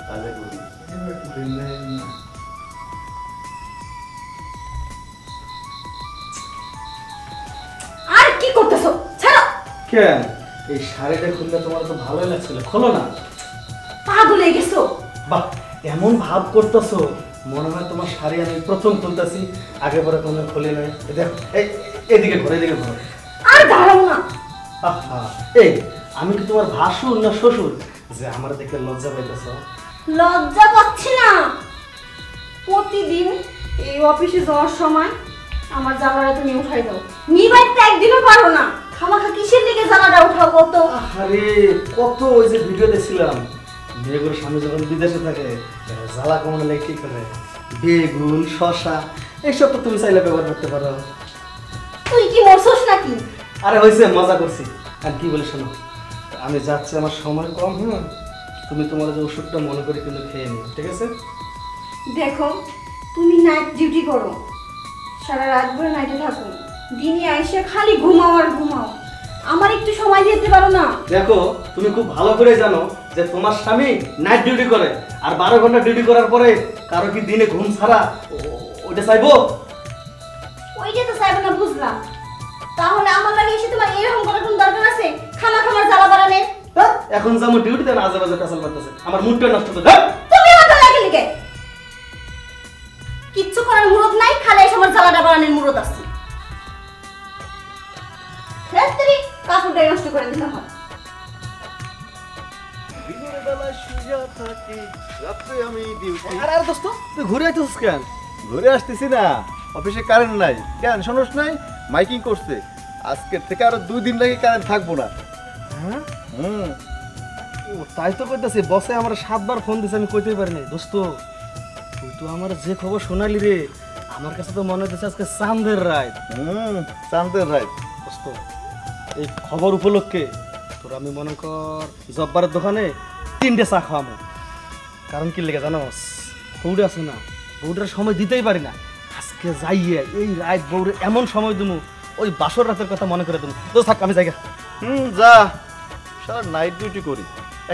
কাজে করি আর কি করতেছো? ছাড়ো। কেন এই শাড়িটা খুললে তোমার তো ভালোই লাগছিল, খোলো না। পাগল হয়ে গেছো? বাহ, এমন ভাব করতেছো মনে হয় তোমার শাড়ি আমি প্রথম তুলতেছি, আগে পরে কোনো খুলে নাই। দেখো এদিকে ঘরে, এদিকে ঘরে। আর দাঁড়াও না। আহা, এই আমি কি তোমার ভাসুর না শ্বশুর যে আমার দেখে লজ্জা পাইতেছ? লজ্জা পাচ্ছি না। প্রতিদিন এই অফিসে যাওয়ার সময় আমার জামাটা তুমি উঠাই দাও। নিবাইতে একদিনও পারো না। খামাখা কিসের দিকে জামাটা উঠাও কত? আরে কত ওই যে ভিডিও দেখছিলাম, মেয়েগুলোর স্বামী যখন বিদেশে থাকে জ্বালা কমানো লাগে কি করে, বেগুন শশা এইসব তো তুমি চাইলে ব্যবহার করতে পারো। তুই কি মরছস নাকি? আরে হয়েছে, মজা করছি। আর কি বলে শোনো, আমি যাচ্ছি, আমার সময় কম। তুমি তোমার যে ওষুধটা মনে করে কিন্তু খেয়ে নিও, ঠিক আছে? দেখো, তুমি নাইট ডিউটি করো, সারা রাত ভরে নাইটে থাকো, দিনে আইসে খালি ঘুমাও আর ঘুমাও। আমার একটু সময় দিতে পারো না? দেখো, তুমি খুব ভালো করে জানো যে তোমার স্বামী নাইট ডিউটি করে, আর 12 ঘন্টা ডিউটি করার পরে কারো কি দিনে ঘুম ছাড়া ওইটা চাইবো? ওইটা তো চাইবো না, বুঝলাম। তাহলে আমার লাগে এসে তোমার এরকম করার কোনো দরকার আছে? খামা খামার জ্বালা বাড়ানে। এখন যাবো ডিউটিতে, না আজে বাজে পেছাল করতেছে, আমার মুডটা নষ্ট করে। তুমি মাথা লাগে লিখে কিচ্ছু করার মুরত নাই, খালি এসে আমার জ্বালাটা বাড়ানোর মুরত আছে। রাত্রি কাপড়টা নষ্ট করে দিতে হয়। দিনের বেলা শুয়ে থাকি, রাত্রে আমি ডিউটি। আরে আরে দোস্ত, তুই ঘুরে আইতেছিস কেন? ঘুরে আসতেছি না, অফিসে কারেন্ট নাই। কেন শোনস নাই? মাইকিং করছে আজকের থেকে আরো 2 দিন লাগে কারেন্ট থাকবো না। হ্যাঁ, হুম, ও তাই তো কইতাছি, বসে আমার 7 বার ফোন দিছে, আমি কইতেই পারি নাই। দোস্ত, তুই তো আমার যে খবর শোনালি রে, আমার কাছে তো মনে হচ্ছে আজকে চাঁদের রাত। চান্দের রাইট। দোস্ত, এই খবর উপলক্ষে তোর আমি মনে কর জব্বারের দোকানে 3টে চা খাওয়াবো। কারণ কি লেগে জানোস, বউটা আছে না, বউটার সময় দিতেই পারি না। আজকে যাইয়ে এই রাত বউরে এমন সময় দেবো, ওই বাসর রাতের কথা মনে করে দেবো। তো থাক, আমি জায়গা। যা, সারা নাইট ডিউটি করি,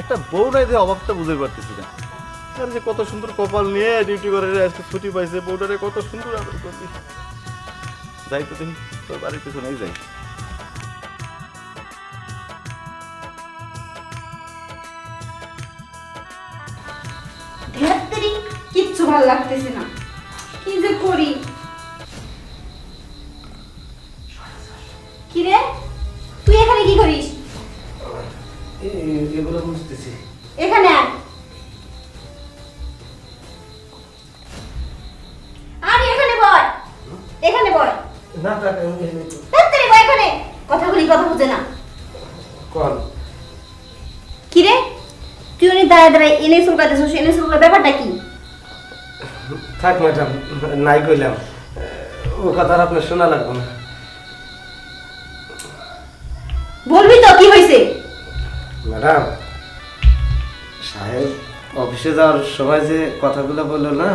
একটা বউ নাই যে অভাবটা বুঝতে পারতেছি না। আর যে কত সুন্দর কপাল নিয়ে ডিউটি করে আজকে ছুটি পাইছে, বউটারে কত সুন্দর আদর করবি। যাই তো দেখি, তোর বাড়ির পিছনেই যাই। রাত্রি কিচ্ছু ভালো লাগতেছে না, কি যে করি। কি রে, তুই এখানে কি করিস? এগুলো বুঝতেছি। এখানে আয়। আরে এখানে বয়, এখানে বয়। না রাত্রি বয় এখানে। কথা বলি, কথা বুঝে না। কল কি রে, তুই উনি দাঁড়ায় দাঁড়ায় এনে চুলকাতেছিস, এনে চুলকার ব্যাপারটা কি? থাক ম্যাডাম, নাই কইলাম, ও কথা আর আপনার শোনা লাগবে না। বলবি তো কি হয়েছে? ম্যাডাম, সাহেব অফিসে যাওয়ার সময় যে কথাগুলো বললো না,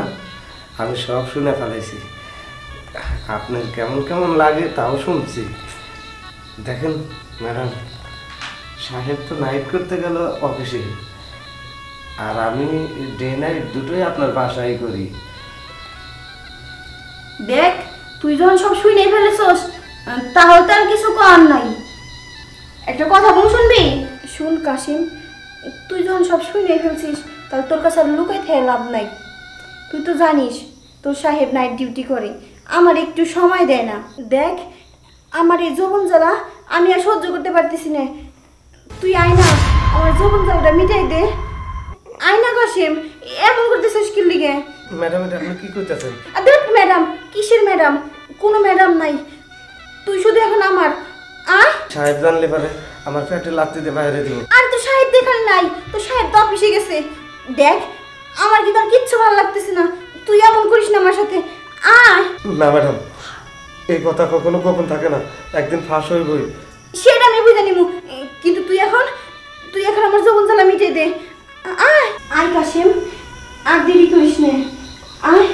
আমি সব শুনে ফেলাইছি। আপনার কেমন কেমন লাগে তাও শুনছি। দেখেন ম্যাডাম, সাহেব তো নাইট করতে গেল অফিসে, আর আমি ডে নাইট দুটোই আপনার বাসায় করি। দেখ, তুই যখন সব শুনে ফেলেছস, তাহলে তো আর কিছু করার নাই। একটা কথা বল, শুনবি? শুন কাশিম, তুই যখন সব শুনে ফেলছিস, তাহলে তোর কাছে আর লুকাই থেকে লাভ নাই। তুই তো জানিস তোর সাহেব নাইট ডিউটি করে, আমার একটু সময় দেয় না। দেখ, আমার এই যৌবন জ্বালা আমি আর সহ্য করতে পারতেছি না। তুই আয় না, আমার যৌবন জ্বালাটা মিটাই দে। আয় না কাশিম, এমন করতেছিস কি লিগে? ম্যাডাম, এটা আপনি কি করতেছেন? দেখ ম্যাডাম, কিসের ম্যাডাম? কোনো ম্যাডাম নাই, তুই শুধু এখন আমার। আয়। সাহেব জানলে পারে আমার পেটে লাত্তি দিয়ে বাইরে দিব। আর তো সাহেব দেখান নাই, তো সাহেব তো অফিসে গেছে। দেখ, আমার কিন্তু আর কিচ্ছু ভালো লাগতেছে না, তুই এমন করিস না আমার সাথে। আয়। না ম্যাডাম, এই কথা কখনো গোপন থাকে না, একদিন ফাঁস হইবই। সেটা আমি বুঝে নিবো, কিন্তু তুই এখন আমার যৌবন জ্বালা মিটিয়ে দে। আয় আয় কাশিম, আর দেরি করিস না, আয়।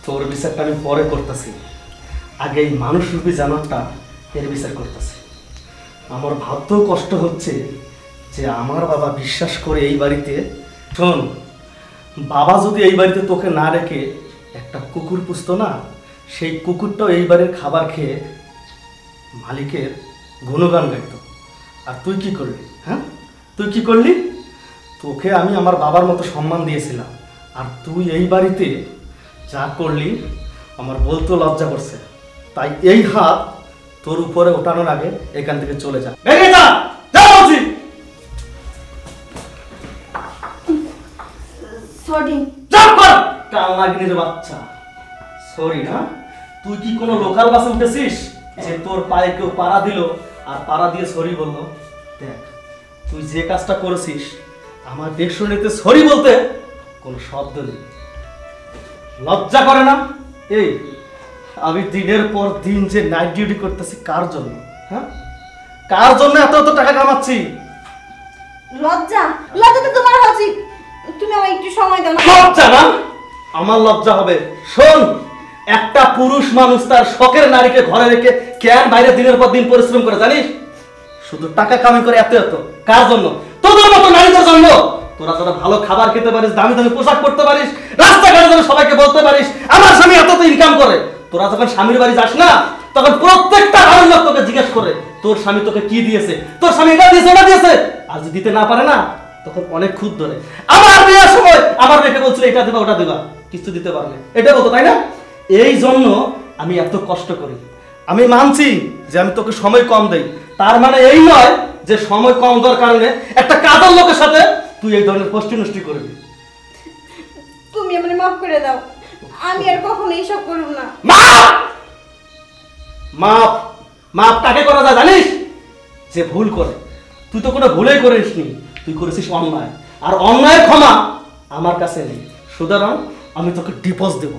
তোর বিচারটা আমি পরে করতেছি, আগে এই মানুষ রূপী জানোয়ারটা এর বিচার করতেছি। আমার ভাবতেও কষ্ট হচ্ছে যে আমার বাবা বিশ্বাস করে এই বাড়িতে, শোন, বাবা যদি এই বাড়িতে তোকে না রেখে একটা কুকুর পুষতো না, সেই কুকুরটাও এই বাড়ির খাবার খেয়ে মালিকের গুণগান গাইত। আর তুই কি করলি? হ্যাঁ, তুই কি করলি? তোকে আমি আমার বাবার মতো সম্মান দিয়েছিলাম, আর তুই এই বাড়িতে যা করলি আমার বলতেও লজ্জা করছে। তাই এই হাত তোর উপরে ওঠানোর আগে এখান থেকে চলে যা, ভেঙে যা, যা বলছি। সরি। চাপ কর, কালনাগিনীর বাচ্চা। সরি না? তুই কি কোনো লোকাল বাসে উঠেছিস যে তোর পায়ে কেউ পাড়া দিল আর পাড়া দিয়ে সরি বললো? দেখ, তুই যে কাজটা করেছিস আমার ডিকশনারিতে সরি বলতে কোনো শব্দ নেই। লজ্জা করে না? এই আমি দিনের পর দিন যে নাইট ডিউটি করতেছি কার জন্য? হ্যাঁ, কার জন্য এত এত টাকা কামাচ্ছি? লজ্জা? লজ্জা তো তোমার হচ্ছে। তুমি আমার একটু সময় দাও না। লজ্জা না? আমার লজ্জা হবে। শোন, একটা পুরুষ মানুষ তার শখের নারীকে ঘরে রেখে কেন বাইরে দিনের পর দিন পরিশ্রম করে জানিস? শুধু টাকা কামাই করে এত এত। কার জন্য? তোদের মতো নারীদের জন্য। তোরা তোরা ভালো খাবার খেতে পারিস, দামি দামি পোশাক পরতে পারিস, রাস্তাঘাটে যেন সবাইকে বলতে পারিস আমার স্বামী এত তো ইনকাম করে। তোরা যখন স্বামীর বাড়ি যাস না, তখন প্রত্যেকটা বাড়ির লোক তোকে জিজ্ঞেস করে তোর স্বামী তোকে কি দিয়েছে, তোর স্বামী এটা দিয়েছে ওটা দিয়েছে। আর যদি দিতে না পারে না, তখন অনেক খুদ ধরে। আমার বিয়ের সময় আমার মেয়েকে বলছিল এটা দিবা ওটা দিবা, কিছু দিতে পারলে এটা বলতো, তাই না? এই জন্য আমি এত কষ্ট করি। আমি মানছি যে আমি তোকে সময় কম দেই, তার মানে এই নয় যে সময় কম দেওয়ার কারণে একটা কাজের লোকের সাথে তুই এই ধরনের পোস্টি নষ্টি করবি। তুমি আমাকে মাফ করে দাও, আমি আর কখনো এইসব করব না। মাপ মাপ মাপ কাকে করা যায় জানিস? যে ভুল করে। তুই তো কোনো ভুলেই করিসনি, তুই করেছিস অন্যায়, আর অন্যায়ের ক্ষমা আমার কাছে নেই। সুতরাং আমি তোকে ডিভোর্স দেব।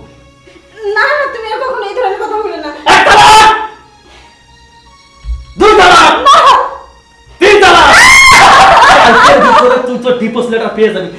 না না, তুমি আর কখনো এই ধরনের কথা বলবে না। এক তালাক, দুই তালাক, তিন তালাক। কালকের ভিতরে তুই তো ডিভোর্স লেটার পেয়ে যাবি।